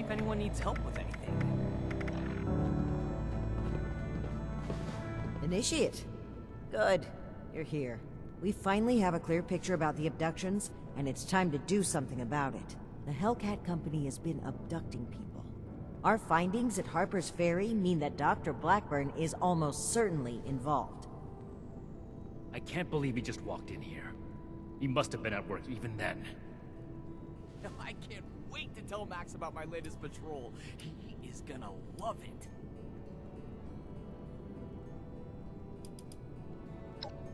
if anyone needs help with anything. Initiate. Good. You're here. We finally have a clear picture about the abductions, and it's time to do something about it. The Hellcat Company has been abducting people. Our findings at Harper's Ferry mean that Dr. Blackburn is almost certainly involved. I can't believe he just walked in here. He must have been at work even then. I can't wait to tell Max about my latest patrol. He is gonna love it.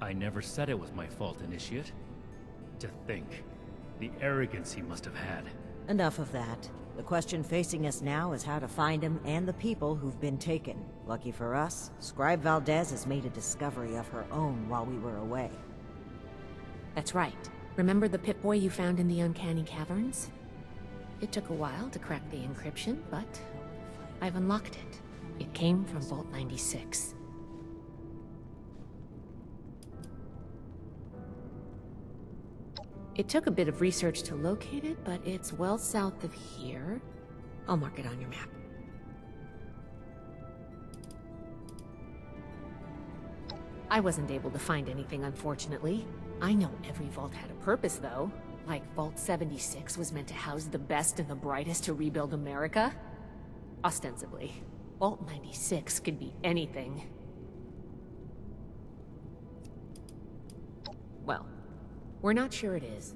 I never said it was my fault, Initiate. To think, the arrogance he must have had. Enough of that. The question facing us now is how to find him and the people who've been taken. Lucky for us, Scribe Valdez has made a discovery of her own while we were away. That's right. Remember the Pip-Boy you found in the Uncanny Caverns? It took a while to crack the encryption, but I've unlocked it. It came from Vault 96. It took a bit of research to locate it, but it's well south of here. I'll mark it on your map. I wasn't able to find anything, unfortunately. I know every vault had a purpose, though. Like Vault 76 was meant to house the best and the brightest to rebuild America. Ostensibly. Vault 96 could be anything. Well, we're not sure it is.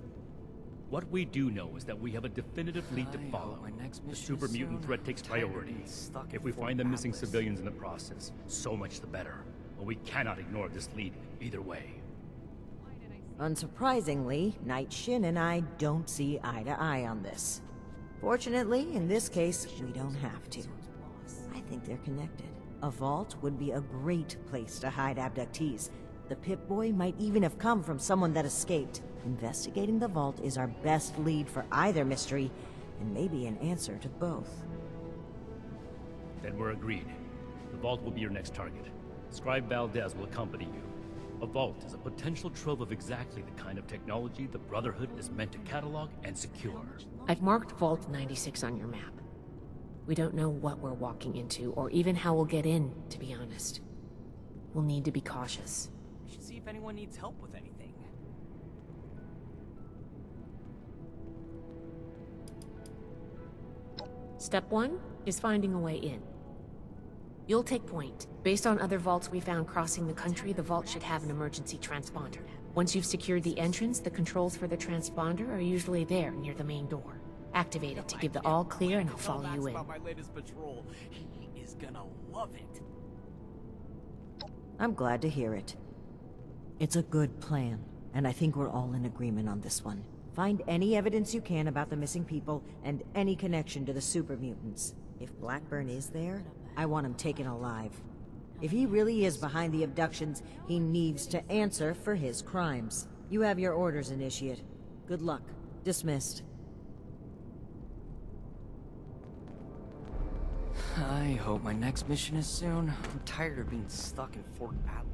What we do know is that we have a definitive lead to follow. The super mutant threat takes priority. If we find the missing civilians in the process, so much the better. But we cannot ignore this lead either way. Unsurprisingly, Knight Shin and I don't see eye to eye on this. Fortunately, in this case, we don't have to. I think they're connected. A vault would be a great place to hide abductees. The Pip-Boy might even have come from someone that escaped. Investigating the vault is our best lead for either mystery, and maybe an answer to both. Then we're agreed. The vault will be your next target. Scribe Valdez will accompany you. A vault is a potential trove of exactly the kind of technology the Brotherhood is meant to catalog and secure. I've marked Vault 96 on your map. We don't know what we're walking into, or even how we'll get in, to be honest. We'll need to be cautious. We should see if anyone needs help with anything. Step 1 is finding a way in. You'll take point. Based on other vaults we found crossing the country, the vault should have an emergency transponder. Once you've secured the entrance, the controls for the transponder are usually there near the main door. Activate it to give the all clear and I'll follow you in. About my latest patrol. He is gonna love it. I'm glad to hear it. It's a good plan, and I think we're all in agreement on this one. Find any evidence you can about the missing people and any connection to the super mutants. If Blackburn is there, I want him taken alive. If he really is behind the abductions, he needs to answer for his crimes. You have your orders, Initiate. Good luck. Dismissed. I hope my next mission is soon. I'm tired of being stuck in Fort Atlas.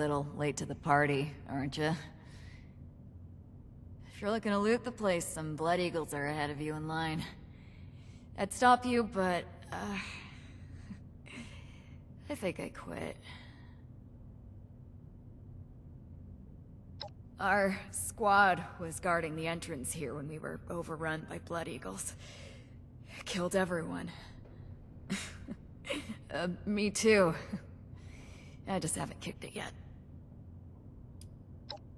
little late to the party, aren't you? If you're looking to loot the place, some Blood Eagles are ahead of you in line. I'd stop you, but, I think I quit. Our squad was guarding the entrance here when we were overrun by Blood Eagles. Killed everyone. Me too. I just haven't kicked it yet.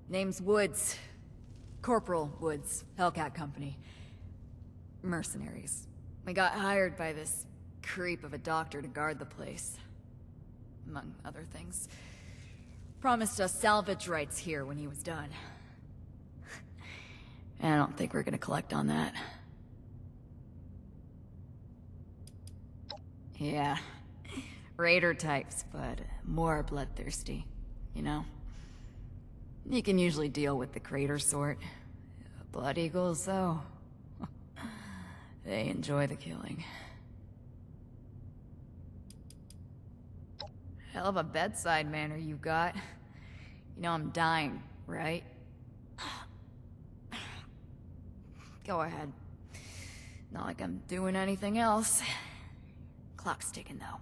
Name's Woods. Corporal Woods, Hellcat Company. Mercenaries. We got hired by this creep of a doctor to guard the place. Among other things. Promised us salvage rights here when he was done. And I don't think we're gonna collect on that. Yeah. Raider types, but more bloodthirsty, you know? You can usually deal with the crater sort. Blood Eagles, though. They enjoy the killing. Hell of a bedside manner you got. You know I'm dying, right? Go ahead. Not like I'm doing anything else. Clock's ticking, though.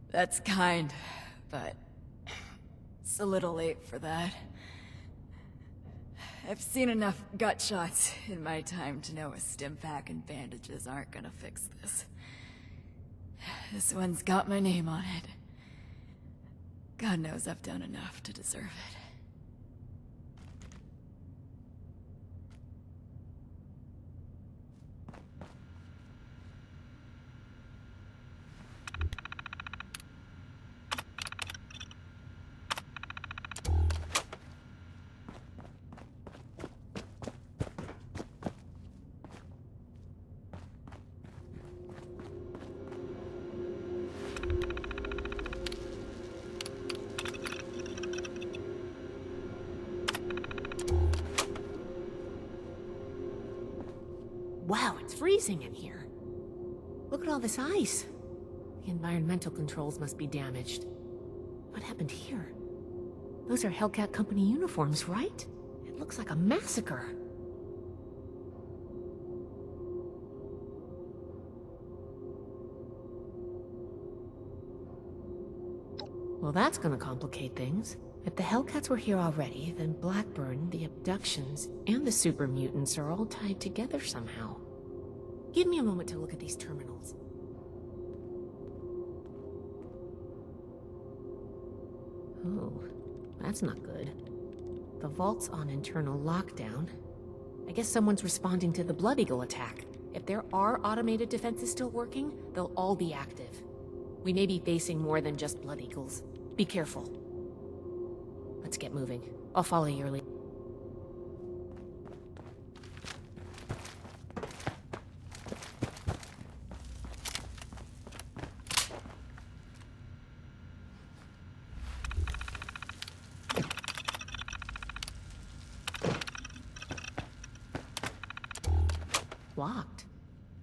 That's kind, but it's a little late for that. I've seen enough gut shots in my time to know a stim pack and bandages aren't gonna fix this. This one's got my name on it. God knows I've done enough to deserve it. Wow, it's freezing in here. Look at all this ice. The environmental controls must be damaged. What happened here? Those are Hellcat Company uniforms, right? It looks like a massacre. Well, that's gonna complicate things. If the Hellcats were here already, then Blackburn, the abductions, and the super mutants are all tied together somehow. Give me a moment to look at these terminals. Oh, that's not good. The vault's on internal lockdown. I guess someone's responding to the Blood Eagle attack. If there are automated defenses still working, they'll all be active. We may be facing more than just Blood Eagles. Be careful. Let's get moving. I'll follow your lead. Locked.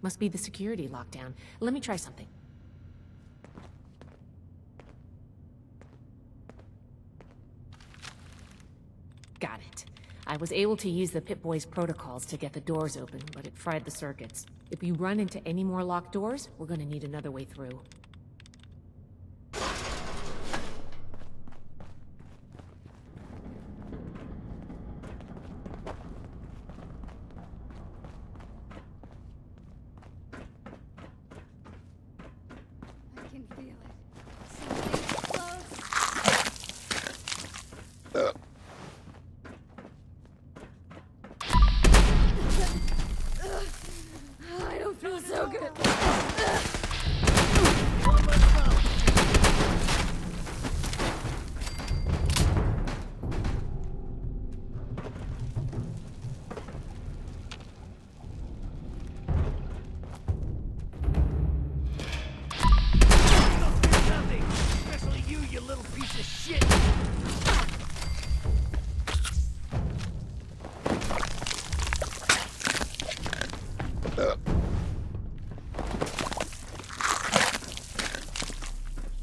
Must be the security lockdown. Let me try something. Got it. I was able to use the Pip-Boy's protocols to get the doors open, but it fried the circuits. If we run into any more locked doors, we're gonna need another way through. I can feel it. Something close. I don't feel so good.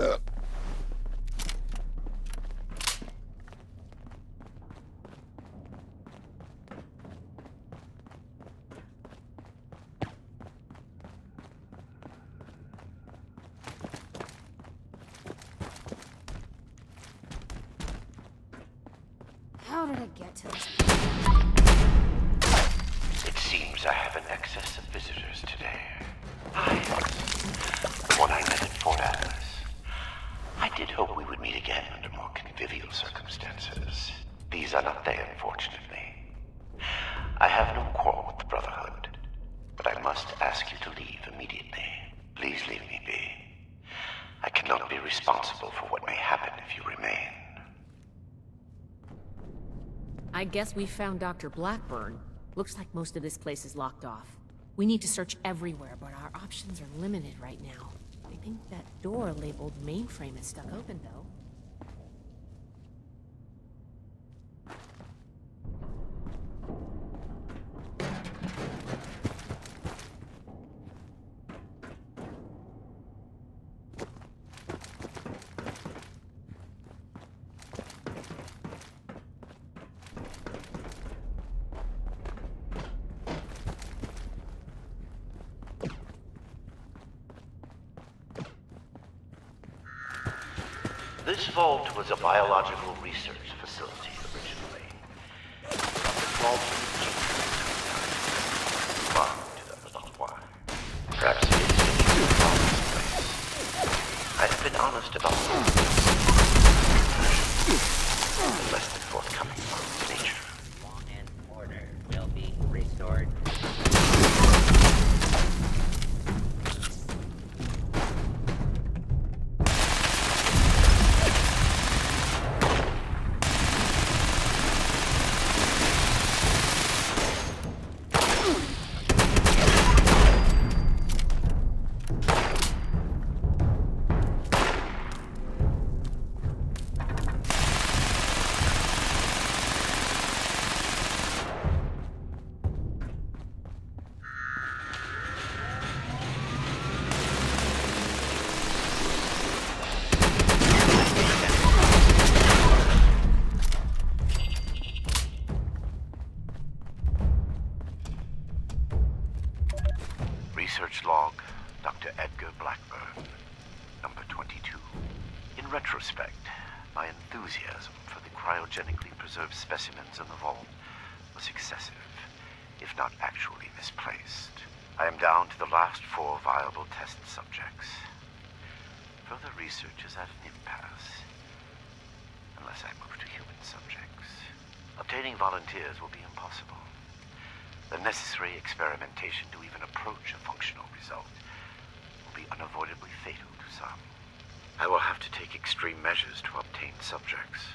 How did it get to this? It seems I have an excess of visitors today. The one I met at Fort Atlas. I did hope we would meet again under more convivial circumstances. These are not they, unfortunately. I have no quarrel with the Brotherhood, but I must ask you to leave immediately. Please leave me be. I cannot be responsible for what may happen if you remain. I guess we found Dr. Blackburn. Looks like most of this place is locked off. We need to search everywhere, but our options are limited right now. I think that door labeled mainframe is stuck open, though. This vault was a biological research facility originally. The vault to not why. Perhaps it is a place. I've been honest about the less than forthcoming from its nature. Law and order will be restored. Research log, Dr. Edgar Blackburn, number 22. In retrospect, my enthusiasm for the cryogenically preserved specimens in the vault was excessive, if not actually misplaced. I am down to the last 4 viable test subjects. Further research is at an impasse, unless I move to human subjects. Obtaining volunteers will be impossible. The necessary experimentation to even approach a functional result will be unavoidably fatal to some. I will have to take extreme measures to obtain subjects.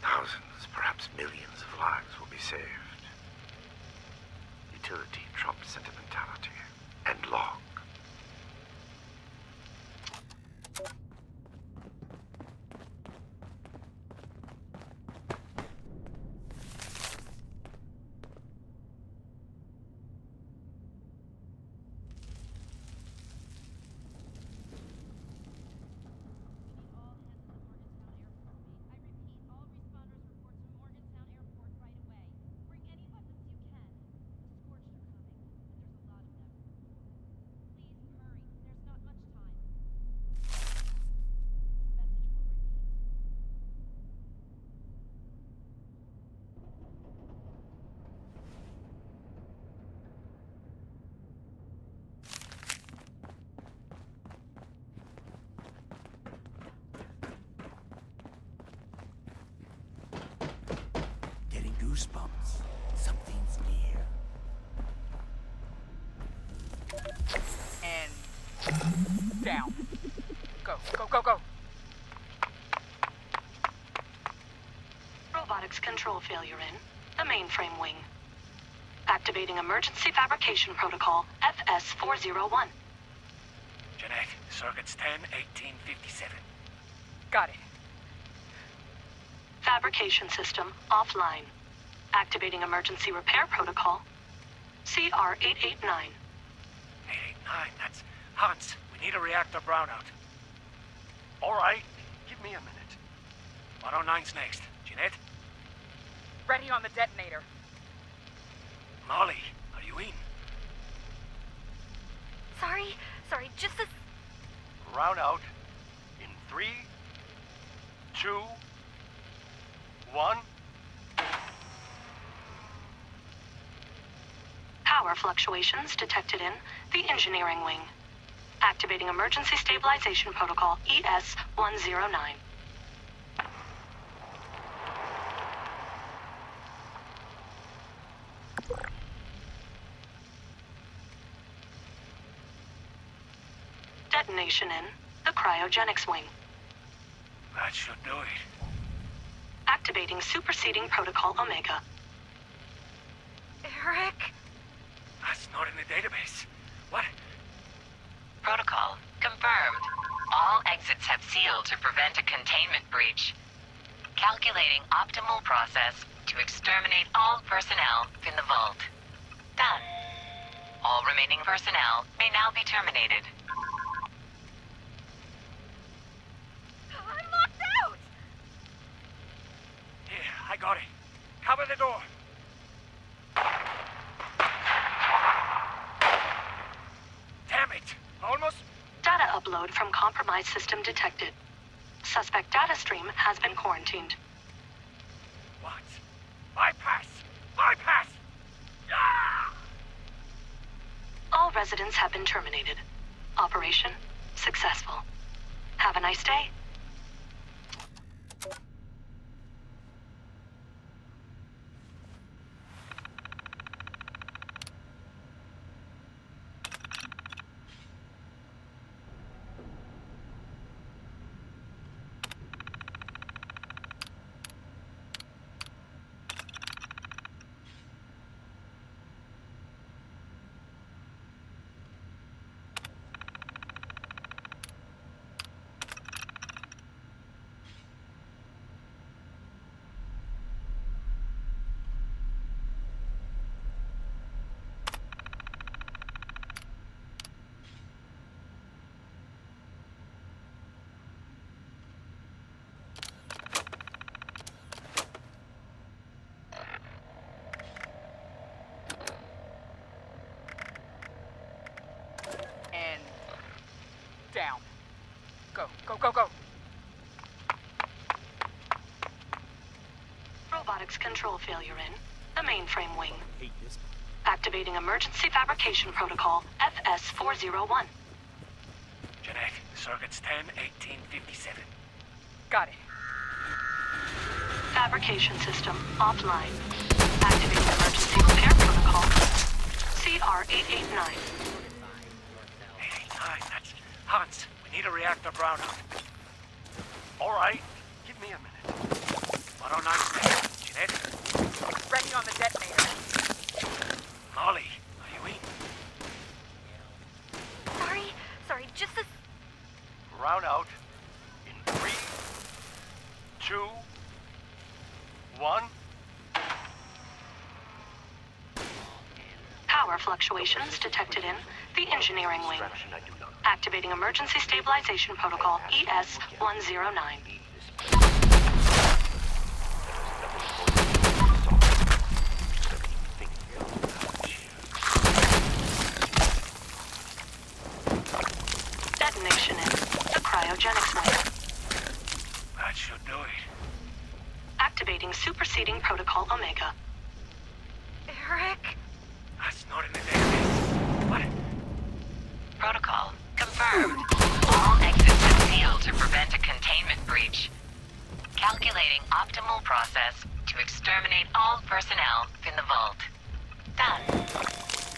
Thousands, perhaps millions of lives will be saved. Utility trumps sentimentality. End log. Goosebumps. Something's near. And down. Go, go, go, go. Robotics control failure in the mainframe wing. Activating emergency fabrication protocol FS-401. Jeanette, circuits 10-1857. Got it. Fabrication system offline. Activating emergency repair protocol CR-889. 889, that's Hans. We We need a reactor brownout. All right, give me a minute. 109's next. Jeanette? Ready on the detonator. Molly, are you in? Sorry, just a... Brownout in 3, 2, 1. Power fluctuations detected in the engineering wing. Activating emergency stabilization protocol ES-109. Detonation in the cryogenics wing. That should do it. Activating superseding protocol Omega. Eric? That's not in the database. What? Protocol confirmed. All exits have sealed to prevent a containment breach. Calculating optimal process to exterminate all personnel in the vault. Done. All remaining personnel may now be terminated. I'm locked out! Yeah, I got it. Cover the door. Damn it. Almost. Data upload from compromised system detected. Suspect data stream has been quarantined. What? Bypass! Bypass! Ah! All residents have been terminated. Operation successful. Have a nice day. And... down. Go, go, go, go! Robotics control failure in the mainframe wing. Activating emergency fabrication protocol FS-401. Jeanette, circuits 10, 18, 57. Got it. Fabrication system offline. Activating emergency repair protocol CR-889. 89, that's Hans. We need a reactor brownout. All right, give me a minute. 109's next. Jeanette? Ready on the detonator. Molly, are you in? Sorry, just a... Brownout in 3, 2, 1. Power fluctuations detected in the engineering wing. Activating emergency stabilization protocol ES-109. Detonation in the cryogenics wing. That should do it. Activating superseding protocol Omega. Eric? That's not in the database. What? Protocol confirmed. All exits have sealed to prevent a containment breach. Calculating optimal process to exterminate all personnel in the vault. Done.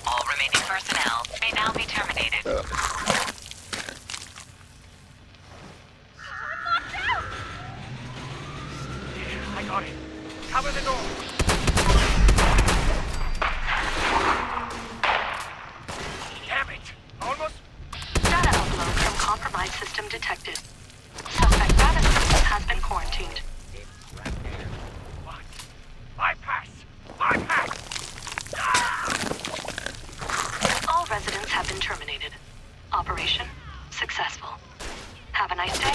All remaining personnel may now be terminated. Yeah, I got it. Cover the door. Damn it. Almost. Data upload from compromised system detected. Suspect data stream has been quarantined. What? Bypass! Bypass! Ah! All residents have been terminated. Operation successful. Have a nice day.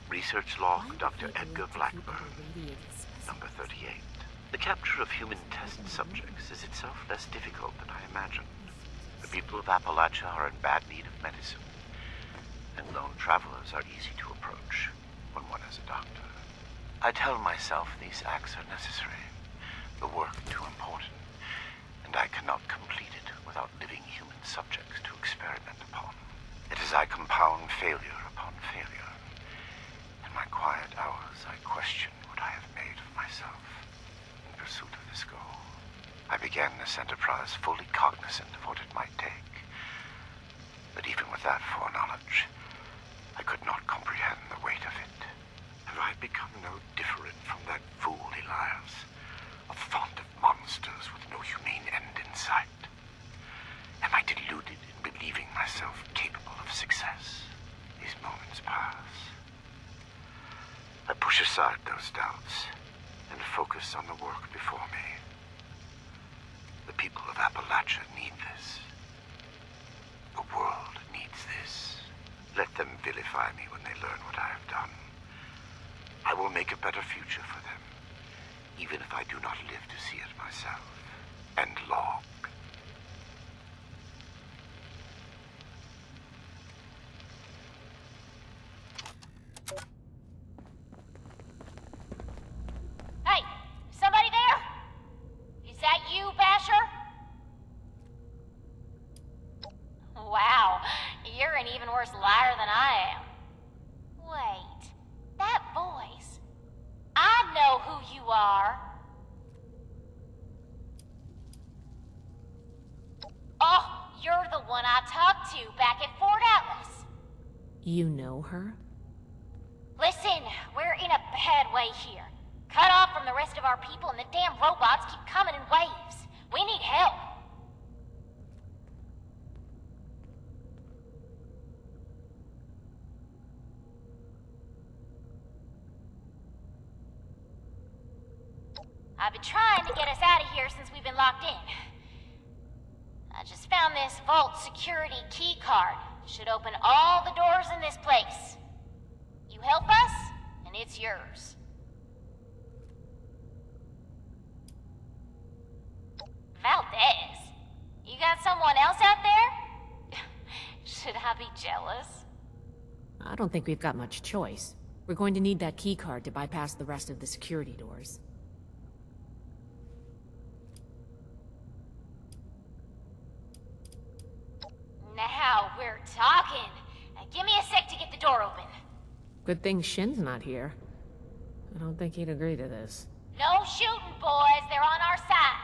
Research log, Dr. Edgar Blackburn, number 38. The capture of human test subjects is itself less difficult than I imagined. The people of Appalachia are in bad need of medicine, and lone travelers are easy to approach when one is a doctor. I tell myself these acts are necessary, the work too important, and I cannot complete it without living human subjects to experiment upon. It is I compound failure upon failure. In my quiet hours, I question what I have made of myself in pursuit of this goal. I began this enterprise fully cognizant of what it might take. But even with that foreknowledge, I could not comprehend the weight of it. Have I become no different from that fool Elias, a font of monsters with no humane end in sight? Am I deluded in believing myself capable of success? These moments pass. I push aside those doubts and focus on the work before me. The people of Appalachia need this. The world needs this. Let them vilify me when they learn what I have done. I will make a better future for them, even if I do not live to see it myself. End log. Liar than I am. Wait, that voice. I know who you are. Oh, you're the one I talked to back at Fort Atlas. You know her? Listen, we're in a bad way here. Cut off from the rest of our people and the damn robots keep coming in waves. We need help. I've been trying to get us out of here since we've been locked in. I just found this vault security key card. Should open all the doors in this place. You help us, and it's yours. Valdez, you got someone else out there? Should I be jealous? I don't think we've got much choice. We're going to need that key card to bypass the rest of the security doors. Now we're talking. Give me a sec to get the door open. Good thing Shin's not here. I don't think he'd agree to this. No shooting, boys. They're on our side.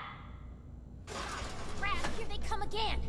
Crap, here they come again.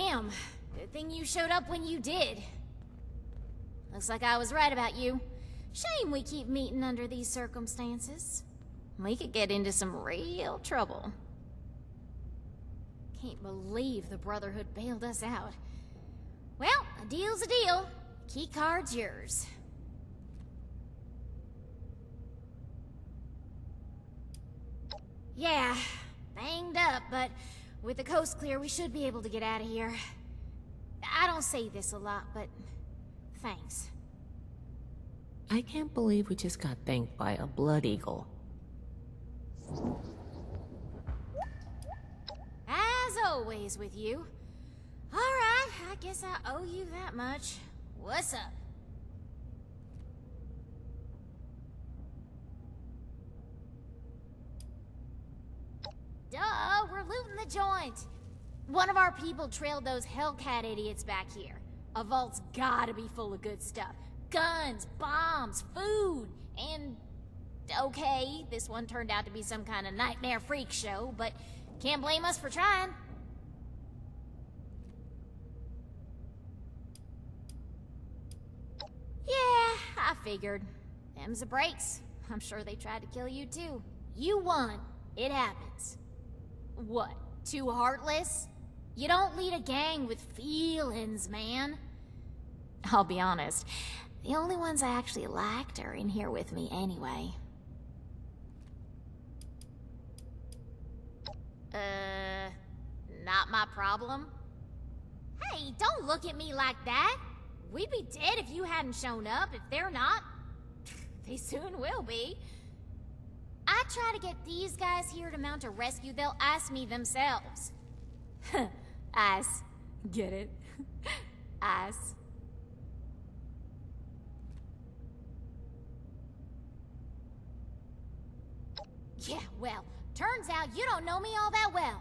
Damn. Good thing you showed up when you did. Looks like I was right about you. Shame we keep meeting under these circumstances. We could get into some real trouble. Can't believe the Brotherhood bailed us out. Well, a deal's a deal. Key card's yours. Yeah, banged up, but with the coast clear, we should be able to get out of here. I don't say this a lot, but thanks. I can't believe we just got thanked by a blood eagle. As always with you. Alright, I guess I owe you that much. What's up? Duh, we're looting the joint. One of our people trailed those Hellcat idiots back here. A vault's gotta be full of good stuff. Guns, bombs, food, and... Okay, this one turned out to be some kind of nightmare freak show, but can't blame us for trying. Yeah, I figured. Them's the breaks. I'm sure they tried to kill you too. You won. It happens. What? Too heartless? You don't lead a gang with feelings, man. I'll be honest. The only ones I actually liked are in here with me anyway. Not my problem? Hey, don't look at me like that. We'd be dead if you hadn't shown up. If they're not, they soon will be. I try to get these guys here to mount a rescue, they'll ask me themselves. Ass. Get it? Ass. Yeah, well, turns out you don't know me all that well.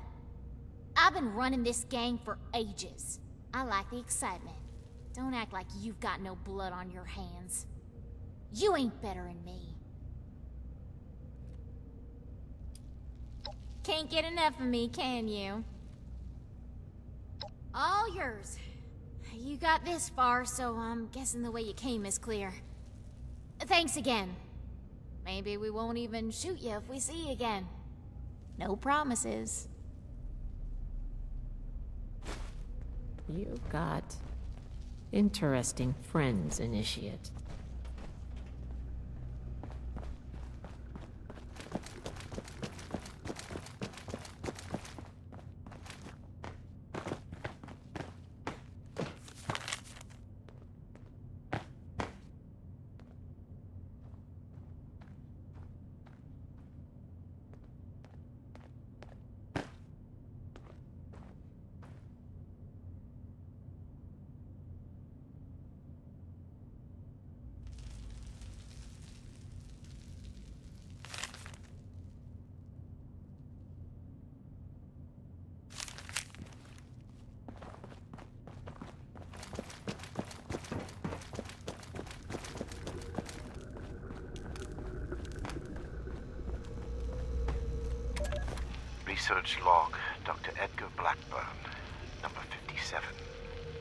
I've been running this gang for ages. I like the excitement. Don't act like you've got no blood on your hands. You ain't better than me. Can't get enough of me, can you? All yours. You got this far, so I'm guessing the way you came is clear. Thanks again. Maybe we won't even shoot you if we see you again. No promises. You've got interesting friends, Initiate. Research log, Dr. Edgar Blackburn, number 57.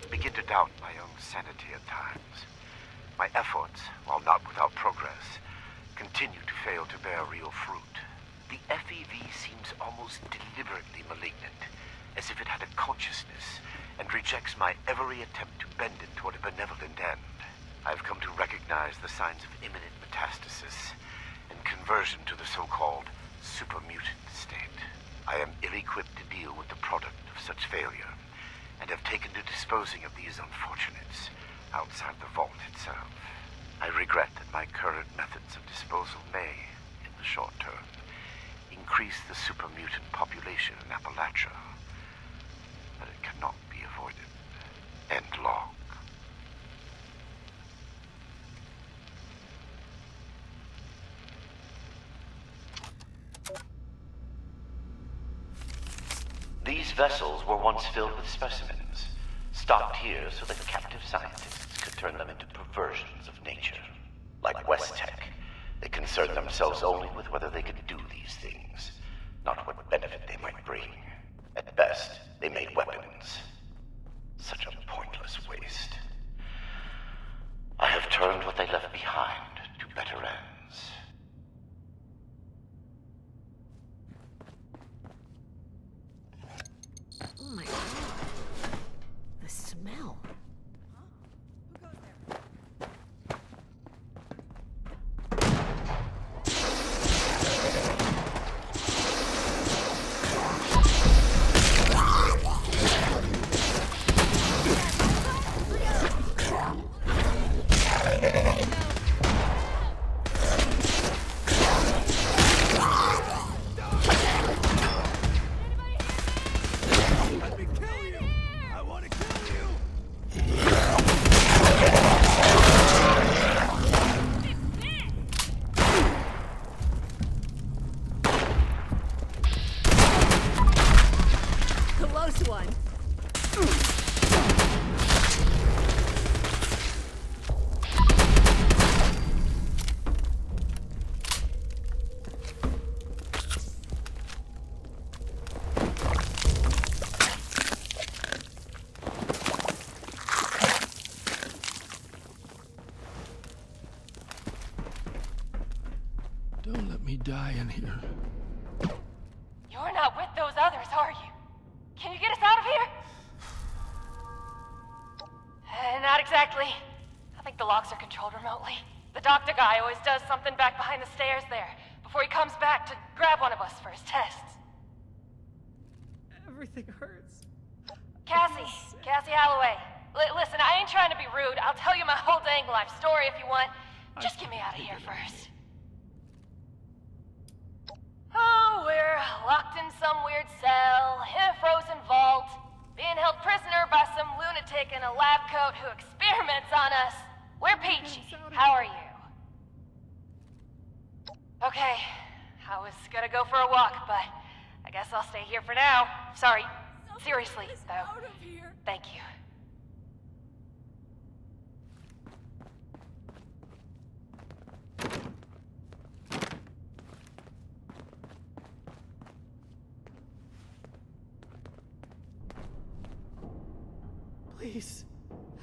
Begin to doubt my own sanity at times. My efforts, while not without progress, continue to fail to bear real fruit. The FEV seems almost deliberately malignant, as if it had a consciousness, and rejects my every attempt to bend it toward a benevolent end. I've come to recognize the signs of imminent metastasis and conversion to the so-called super-mutant state. I am ill-equipped to deal with the product of such failure, and have taken to disposing of these unfortunates outside the vault itself. I regret that my current methods of disposal may, in the short term, increase the super-mutant population in Appalachia, but it cannot be avoided. End log. These vessels were once filled with specimens, stocked here so that captive scientists could turn them into perversions of nature. Like West Tech, they concerned themselves only with whether they could do these things, not what benefit they might bring. At best, they made weapons. turned what they left behind to better ends. Oh my god. The smell. Close one. Don't let me die in here. You're not with those others, are you? Can you get us out of here? Not exactly. I think the locks are controlled remotely. The doctor guy always does something back behind the stairs there, before he comes back to grab one of us for his tests. Everything hurts. Cassie Holloway. Listen, I ain't trying to be rude. I'll tell you my whole dang life story if you want. Just get me out of here first. Oh, we're locked in some weird cell, in a frozen vault, being held prisoner by some lunatic in a lab coat who experiments on us. We're peachy. How are you? Okay, I was gonna go for a walk, but I guess I'll stay here for now. Sorry. Seriously, though. Thank you. Please,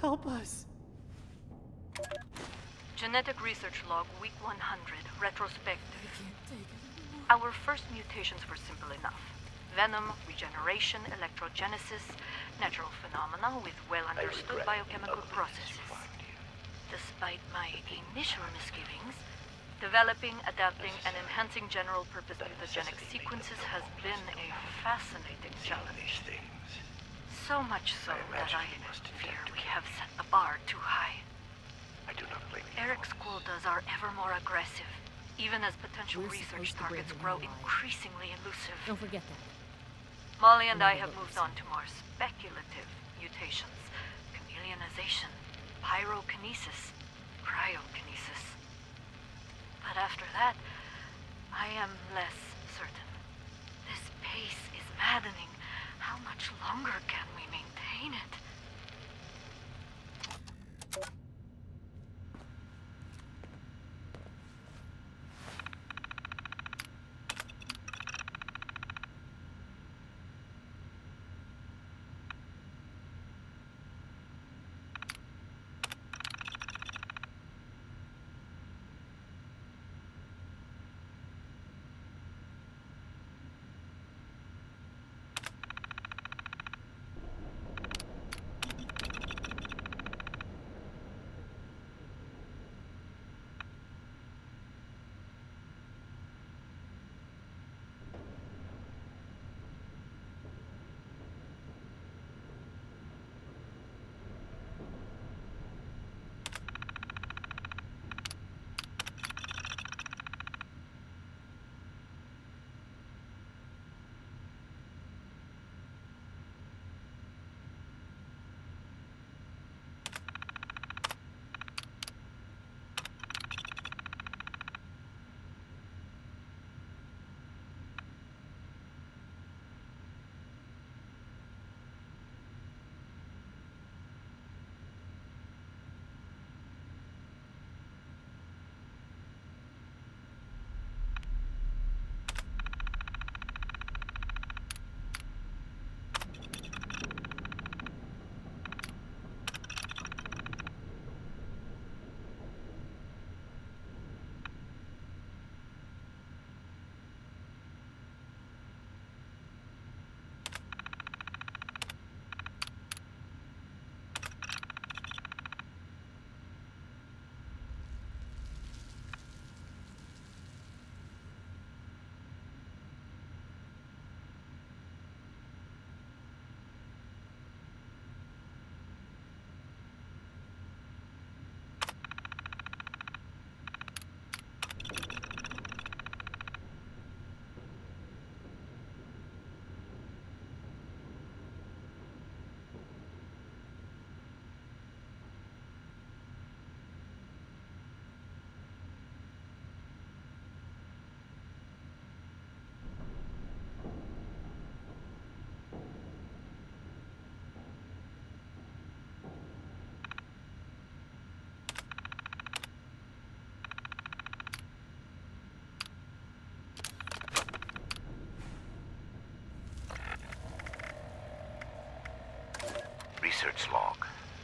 help us. Genetic research log, week 100, retrospective. Our first mutations were simple enough. Venom, regeneration, electrogenesis, natural phenomena with well-understood biochemical processes. Despite my initial misgivings, developing, adapting, and enhancing general-purpose mutagenic sequences has been a fascinating challenge. So much so that I fear we have set the bar too high. I do not blame you. Eric's quotas are ever more aggressive, even as potential research targets grow increasingly elusive. Don't forget that. Molly and I have moved on to more speculative mutations. Chameleonization, pyrokinesis, cryokinesis. But after that, I am less certain. This pace is maddening. How much longer can we maintain it?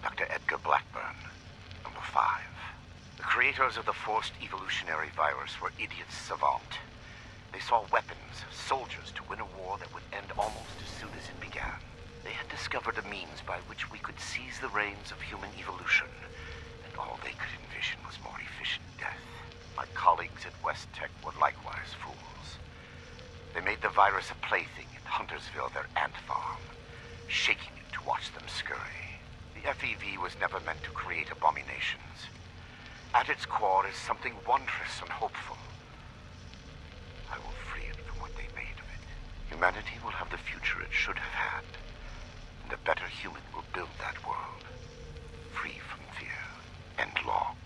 Dr. Edgar Blackburn, number 5. The creators of the forced evolutionary virus were idiots savant. They saw weapons, soldiers, to win a war that would end almost as soon as it began. They had discovered a means by which we could seize the reins of human evolution, and all they could envision was more efficient death. My colleagues at West Tech were likewise fools. They made the virus a plaything in Huntersville, their ant farm, shaking it to watch them scurry. The FEV was never meant to create abominations. At its core is something wondrous and hopeful. I will free it from what they made of it. Humanity will have the future it should have had, and a better human will build that world, free from fear and law.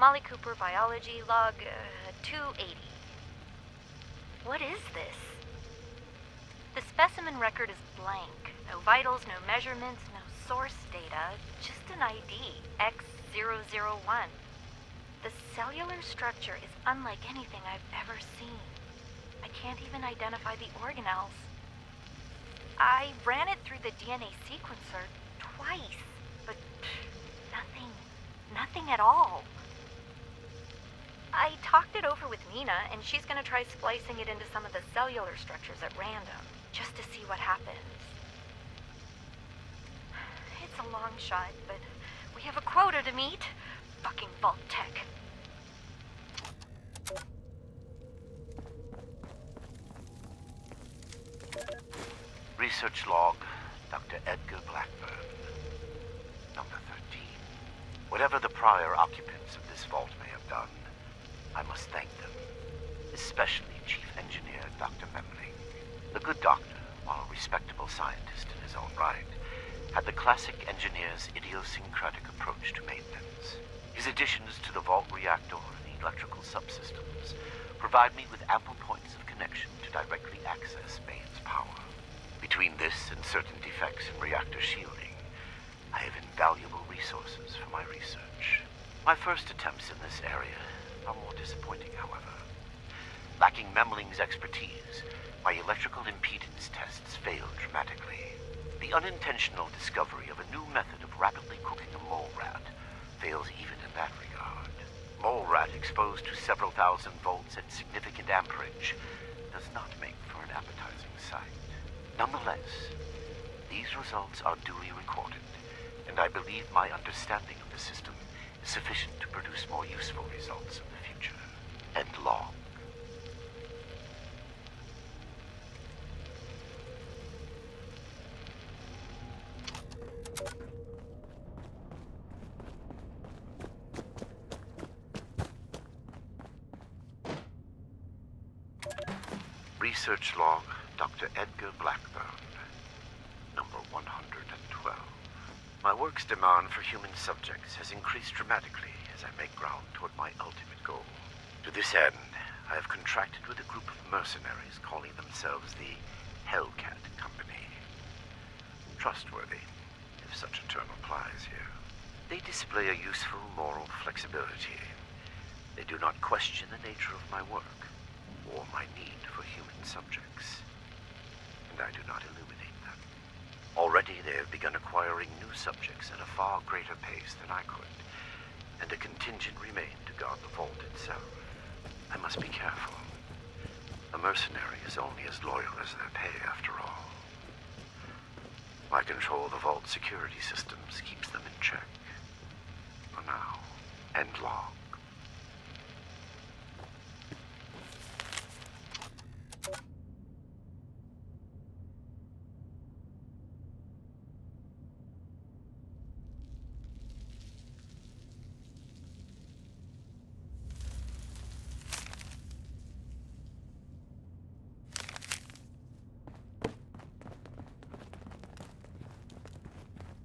Molly Cooper, biology, log 280. What is this? The specimen record is blank. No vitals, no measurements, no source data, just an ID, X001. The cellular structure is unlike anything I've ever seen. I can't even identify the organelles. I ran it through the DNA sequencer twice, but nothing at all. I talked it over with Mina, and she's gonna try splicing it into some of the cellular structures at random, just to see what happens. It's a long shot, but we have a quota to meet. Fucking Vault Tech. Research log, Dr. Edgar Blackburn, number 13. Whatever the prior occupants of this vault may have done, I must thank them, especially Chief Engineer Dr. Memling. The good doctor, while a respectable scientist in his own right, had the classic engineer's idiosyncratic approach to maintenance. His additions to the vault reactor and the electrical subsystems provide me with ample points of connection to directly access Main's power. Between this and certain defects in reactor shielding, I have invaluable resources for my research. My first attempts in this area are more disappointing, however. Lacking Memling's expertise, my electrical impedance tests failed dramatically. The unintentional discovery of a new method of rapidly cooking a mole rat fails even in that regard. Mole rat exposed to several thousand volts at significant amperage does not make for an appetizing sight. Nonetheless, these results are duly recorded, and I believe my understanding of the system is sufficient to produce more useful results in the future. End log. Research log, Dr. Edgar Blackburn, number 112. My work's demand for human subjects has increased dramatically as I make ground toward my ultimate goal. To this end, I have contracted with a group of mercenaries calling themselves the Hellcat Company. Trustworthy, if such a term applies here. They display a useful moral flexibility. They do not question the nature of my work or my need for human subjects, and I do not illuminate them. Already they have begun acquiring new subjects at a far greater pace than I could, and a contingent remained to guard the vault itself. I must be careful. A mercenary is only as loyal as their pay, after all. My control of the vault security systems keeps them in check. For now. End log.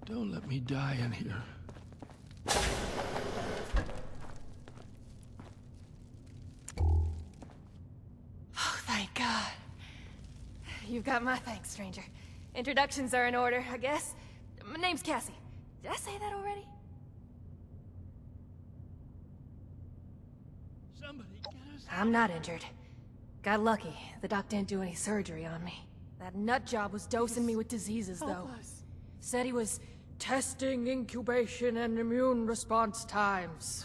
Don't let me die in here. Oh, thank God. You've got my thanks, stranger. Introductions are in order, I guess. My name's Cassie. Did I say that already? Somebody get us I'm not injured. Got lucky. The doc didn't do any surgery on me. That nut job was dosing me with diseases, though. Said he was testing incubation and immune response times.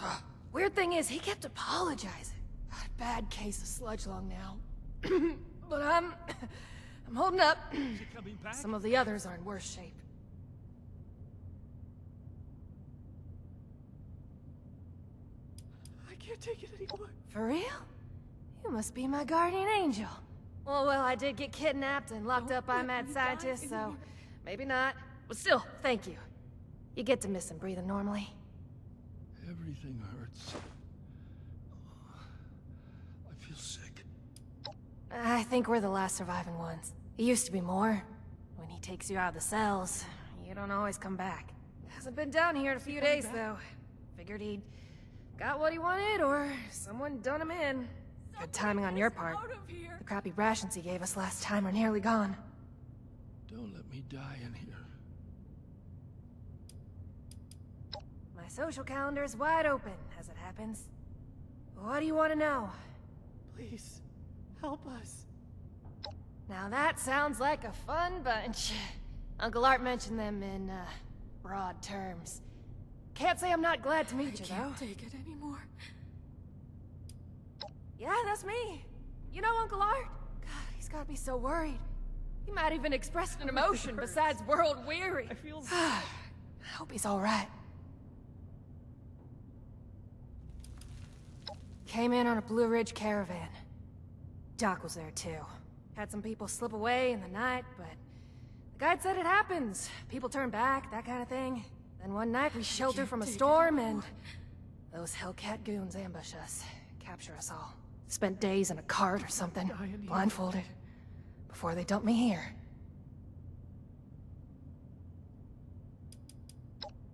Weird thing is, he kept apologizing. Got a bad case of sludge lung now. But I'm holding up. Some of the others are in worse shape. I can't take it anymore. For real? You must be my guardian angel. Well, I did get kidnapped and locked up by mad scientists, so maybe not. But still, thank you. You get to miss him breathing normally. Everything hurts. I feel sick. I think we're the last surviving ones. It used to be more. When he takes you out of the cells, you don't always come back. Hasn't been down here in a few days, though. Figured he'd got what he wanted, or someone done him in. Good timing on your part. The crappy rations he gave us last time are nearly gone. Don't let me die in here. My social calendar's wide open, as it happens. What do you want to know? Please, help us. Now that sounds like a fun bunch. Uncle Art mentioned them in, broad terms. Can't say I'm not glad to meet you, though. I can't take it anymore. Yeah, that's me. You know Uncle Art? God, he's gotta be so worried. He might even express an emotion besides world weary. I feel so... I hope he's alright. Came in on a Blue Ridge caravan. Doc was there too. Had some people slip away in the night, but the guide said it happens. People turn back, that kind of thing. Then one night we shelter from a storm and those Hellcat goons ambush us, capture us all. Spent days in a cart or something, blindfolded, before they dumped me here.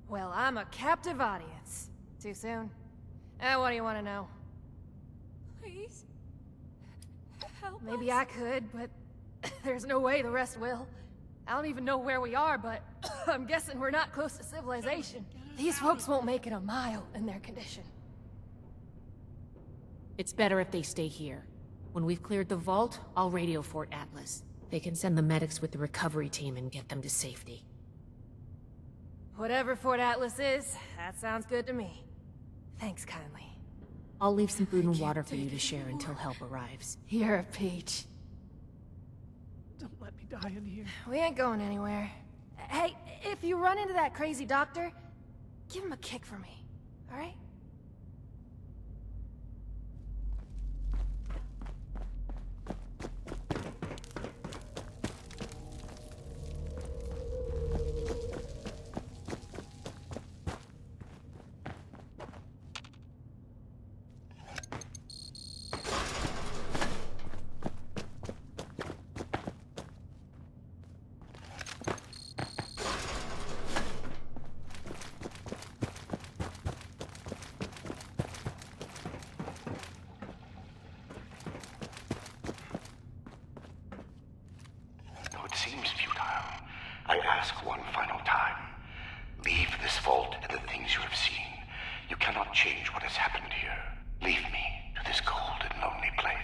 Well, I'm a captive audience. Too soon? What do you want to know? Please, Maybe I could, but there's no way the rest will. I don't even know where we are, but I'm guessing we're not close to civilization. These folks won't make it a mile in their condition. It's better if they stay here. When we've cleared the vault, I'll radio Fort Atlas. They can send the medics with the recovery team and get them to safety. Whatever Fort Atlas is, that sounds good to me. Thanks kindly. I'll leave some food and water for you to share until help arrives. You're a peach. Don't let me die in here. We ain't going anywhere. Hey, if you run into that crazy doctor, give him a kick for me, alright? Though it seems futile, I ask one final time. Leave this vault and the things you have seen. You cannot change what has happened here. Leave me to this cold and lonely place.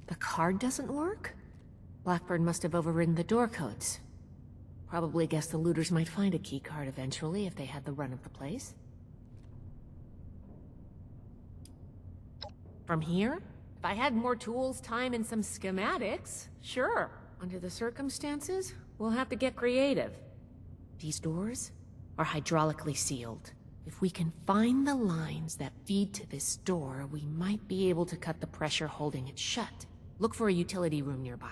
The card doesn't work? Blackbird must have overridden the door codes. Probably guess the looters might find a key card eventually if they had the run of the place. From here? If I had more tools, time, and some schematics, sure. Under the circumstances, we'll have to get creative. These doors are hydraulically sealed. If we can find the lines that feed to this door, we might be able to cut the pressure holding it shut. Look for a utility room nearby.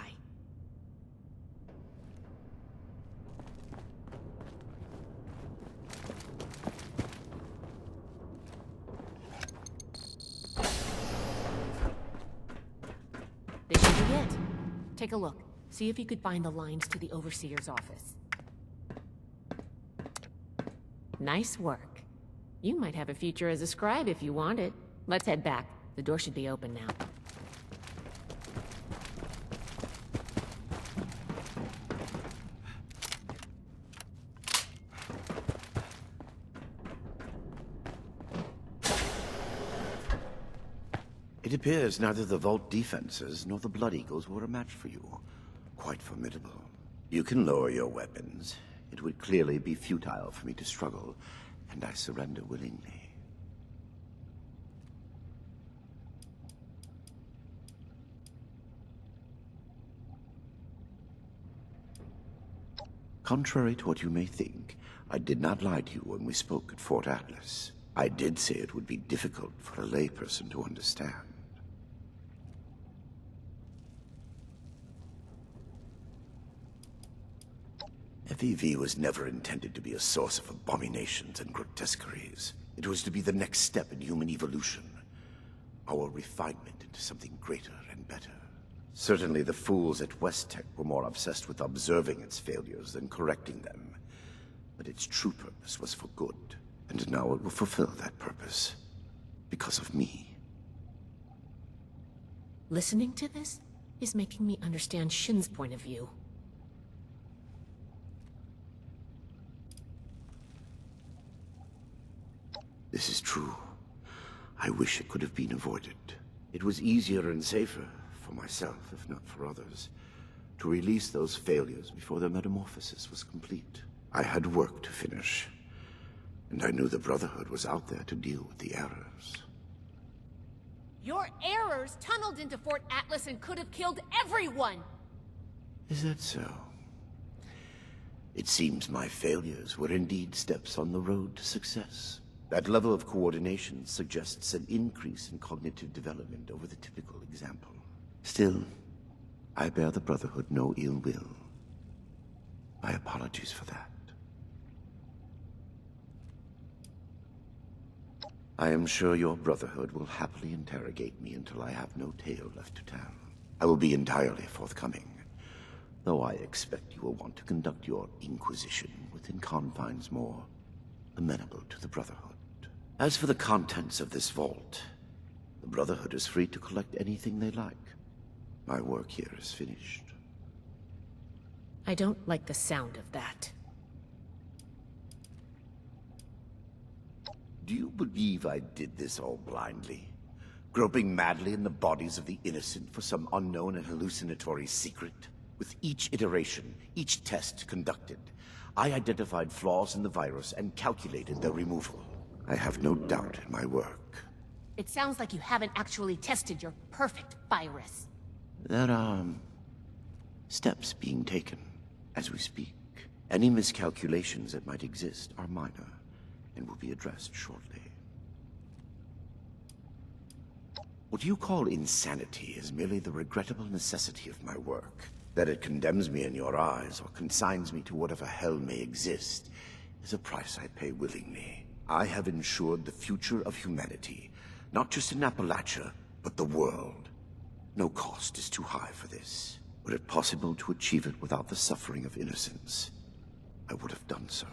This should be it. Take a look. See if you could find the lines to the Overseer's office. Nice work. You might have a future as a scribe if you want it. Let's head back. The door should be open now. It appears neither the vault defenses nor the Blood Eagles were a match for you. Quite formidable. You can lower your weapons. It would clearly be futile for me to struggle, and I surrender willingly. Contrary to what you may think, I did not lie to you when we spoke at Fort Atlas. I did say it would be difficult for a layperson to understand. FEV was never intended to be a source of abominations and grotesqueries. It was to be the next step in human evolution. Our refinement into something greater and better. Certainly the fools at West Tech were more obsessed with observing its failures than correcting them. But its true purpose was for good. And now it will fulfill that purpose. Because of me. Listening to this is making me understand Shin's point of view. This is true. I wish it could have been avoided. It was easier and safer, for myself, if not for others, to release those failures before their metamorphosis was complete. I had work to finish, and I knew the Brotherhood was out there to deal with the errors. Your errors tunneled into Fort Atlas and could have killed everyone! Is that so? It seems my failures were indeed steps on the road to success. That level of coordination suggests an increase in cognitive development over the typical example. Still, I bear the Brotherhood no ill will. My apologies for that. I am sure your Brotherhood will happily interrogate me until I have no tale left to tell. I will be entirely forthcoming, though I expect you will want to conduct your inquisition within confines more amenable to the Brotherhood. As for the contents of this vault, the Brotherhood is free to collect anything they like. My work here is finished. I don't like the sound of that. Do you believe I did this all blindly? Groping madly in the bodies of the innocent for some unknown and hallucinatory secret? With each iteration, each test conducted, I identified flaws in the virus and calculated their removal. I have no doubt in my work. It sounds like you haven't actually tested your perfect virus. There are steps being taken as we speak. Any miscalculations that might exist are minor and will be addressed shortly. What you call insanity is merely the regrettable necessity of my work. That it condemns me in your eyes or consigns me to whatever hell may exist is a price I pay willingly. I have ensured the future of humanity, not just in Appalachia, but the world. No cost is too high for this. Were it possible to achieve it without the suffering of innocence, I would have done so.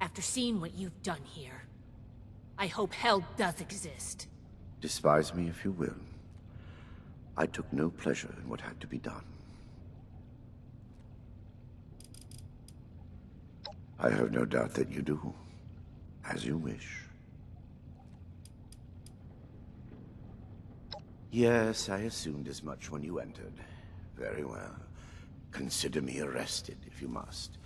After seeing what you've done here, I hope hell does exist. Despise me if you will. I took no pleasure in what had to be done. I have no doubt that you do. As you wish. Yes, I assumed as much when you entered. Very well. Consider me arrested, if you must.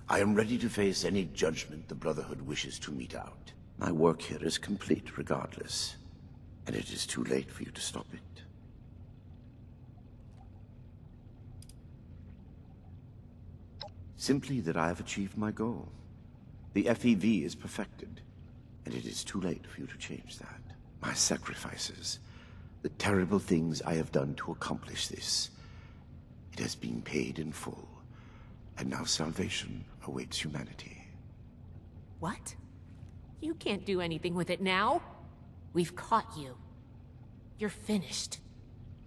I am ready to face any judgment the Brotherhood wishes to mete out. My work here is complete regardless, and it is too late for you to stop it. Simply that I have achieved my goal. The FEV is perfected, and it is too late for you to change that. My sacrifices, the terrible things I have done to accomplish this, it has been paid in full, and now salvation awaits humanity. What? You can't do anything with it now. We've caught you. You're finished.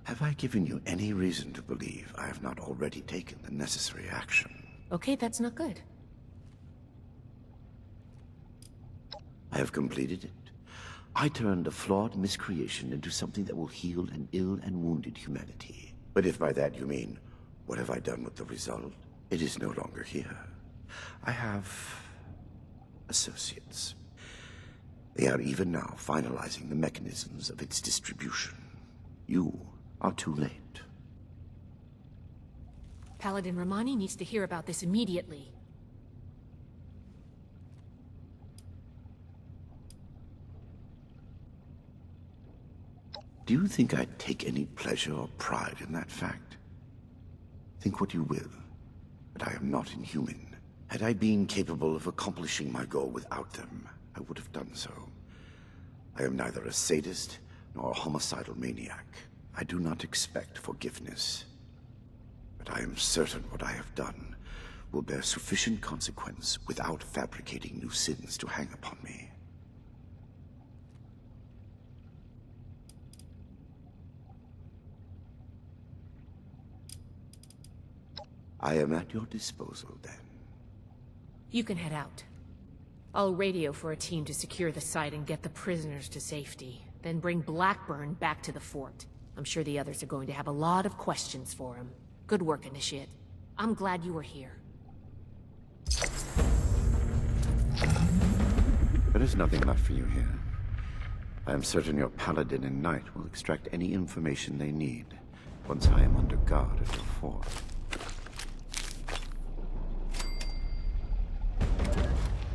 Have I given you any reason to believe I have not already taken the necessary action? Okay, that's not good. I have completed it. I turned a flawed miscreation into something that will heal an ill and wounded humanity. But if by that you mean, what have I done with the result? It is no longer here. I have associates. They are even now finalizing the mechanisms of its distribution. You are too late. Paladin Romani needs to hear about this immediately. Do you think I take any pleasure or pride in that fact? Think what you will, but I am not inhuman. Had I been capable of accomplishing my goal without them, I would have done so. I am neither a sadist nor a homicidal maniac. I do not expect forgiveness. But I am certain what I have done will bear sufficient consequence without fabricating new sins to hang upon me. I am at your disposal, then. You can head out. I'll radio for a team to secure the site and get the prisoners to safety. Then bring Blackburn back to the fort. I'm sure the others are going to have a lot of questions for him. Good work, Initiate. I'm glad you were here. There is nothing left for you here. I am certain your Paladin and Knight will extract any information they need once I am under guard at your fort.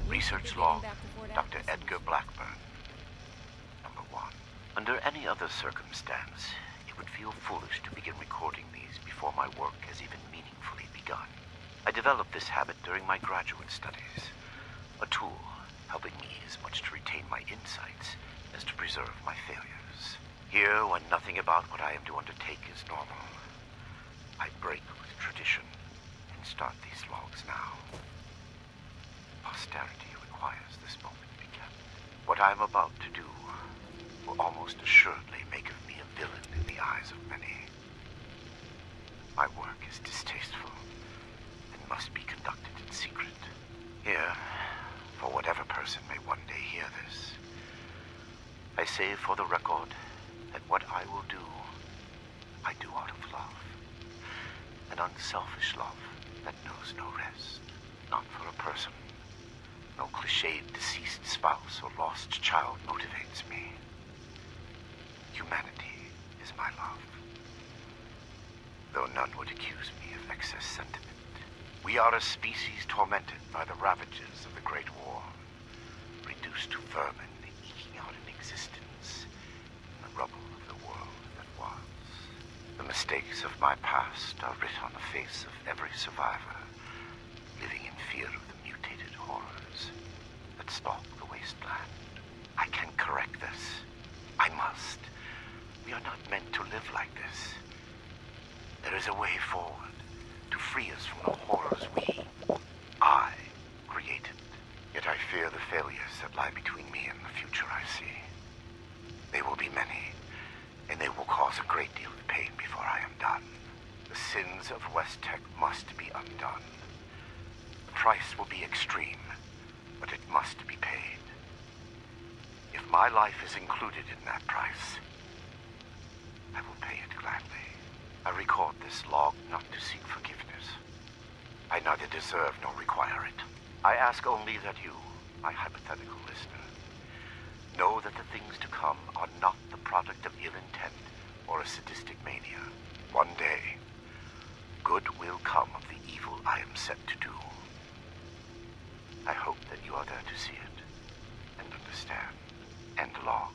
Research log, Dr. Edgar Blackburn. Number 1. Under any other circumstance, it would feel foolish to begin recording these before my work has even meaningfully begun. I developed this habit during my graduate studies, a tool helping me as much to retain my insights as to preserve my failures. Here, when nothing about what I am to undertake is normal, I break with tradition and start these logs now. Posterity requires requires this moment be kept. What I am about to do will almost assuredly make of me a villain in the eyes of many. My work is distasteful and must be conducted in secret. Here, for whatever person may one day hear this, I say for the record that what I will do, I do out of love. An unselfish love that knows no rest. Not for a person. No cliched deceased spouse or lost child motivates me. Humanity is my love. Though none would accuse me of excess sentiment. We are a species tormented by the ravages of the Great War. Reduced to vermin, eking out an existence in the rubble of the world that was. The mistakes of my past are writ on the face of every survivor, living in fear of the mutated horrors that stalk the wasteland. I can correct this. I must. We are not meant to live like this. There is a way forward to free us from the horrors I created. Yet I fear the failures that lie between me and the future I see. They will be many, and they will cause a great deal of pain before I am done. The sins of West Tech must be undone. The price will be extreme, but it must be paid. If my life is included in that price, I will pay it gladly. I record this log not to seek forgiveness. I neither deserve nor require it. I ask only that you, my hypothetical listener, know that the things to come are not the product of ill intent or a sadistic mania. One day, good will come of the evil I am set to do. I hope that you are there to see it, and understand, and log.